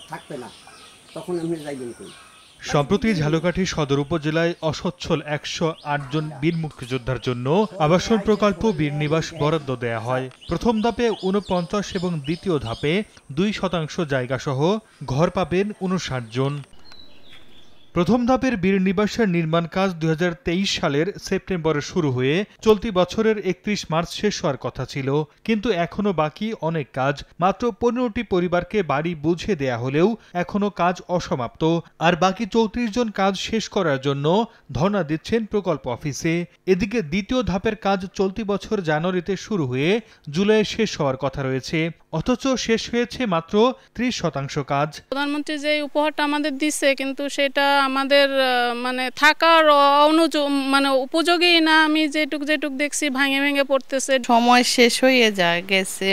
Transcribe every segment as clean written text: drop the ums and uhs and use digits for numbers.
থাকবে না, তখন আপনি যাইবেন কই? সম্প্রতি ঝালকাঠি সদর উপজেলায় অসচ্ছল ১০৮ জন বীর মুক্তিযোদ্ধার জন্য আবাসন প্রকল্প বীর নিবাস বরাদ্দ দেয়া হয়। প্রথম ধাপে ৪৯ এবং দ্বিতীয় ধাপে ২% জায়গা সহ ঘর পাবেন ৫৯ জন। প্রথম ধাপের বীর নিবাসের নির্মাণ কাজ ২০২৩ সালের সেপ্টেম্বরে শুরু হয়ে চলতি বছরের ৩১ মার্চ শেষ হওয়ার কথা ছিল, কিন্তু এখনো বাকি অনেক কাজ। মাত্র ১৫টি পরিবারকে বাড়ি বুঝে দেয়া হলেও এখনো কাজ অসমাপ্ত, আর বাকি ৩৪ জন কাজ শেষ করার জন্য ধর্ণা দিচ্ছেন প্রকল্প অফিসে। এদিকে দ্বিতীয় ধাপের কাজ চলতি বছর জানুয়ারিতে শুরু হয়ে জুলাইয়ে শেষ হওয়ার কথা রয়েছে, অথচ শেষ হয়েছে মাত্র ৩০% কাজ। প্রধানমন্ত্রী যে উপহারটা আমাদের দিচ্ছে, কিন্তু সেটা আমাদের মানে থাকার উপযোগী না। আমি যেটুক দেখছি ভাঙে ভেঙে পড়তেছে, সময় শেষ হয়ে গেছে,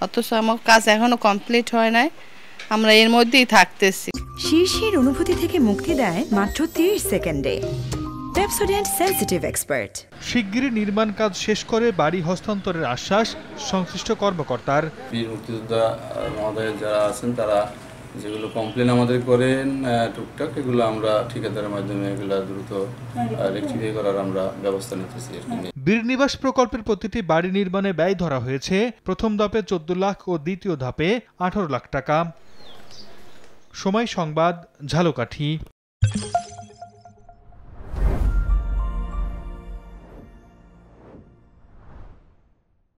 অথচ আমার কাজ এখনো কমপ্লিট হয় নাই। আমরা এর মধ্যেই থাকতেছি। শীর্ষের অনুভূতি থেকে মুক্তি দেয় মাত্র 30 সেকেন্ডে পেপসোডেন্ট সেনসিটিভ এক্সপার্ট। শিগগিরই নির্মাণ কাজ শেষ করে বাড়ি হস্তান্তরের আশ্বাস সংশ্লিষ্ট কর্মকর্তার। বীর মুক্তিযোদ্ধা মহোদয় যারা আছেন তারা যেগুলো কমপ্লেন আমাদের করেন টুকটাক, এগুলো আমরা ঠিকাদারের মাধ্যমে এগুলো দ্রুত রেকটিফাই করার আমরা ব্যবস্থা নিতেছি। বীর নিবাস প্রকল্পের প্রতিটি বাড়ি নির্মাণে ব্যয় ধরা হয়েছে প্রথম ধাপে ১৪ লাখ ও দ্বিতীয় ধাপে ১৮ লাখ টাকা। সময় সংবাদ, ঝালকাঠি।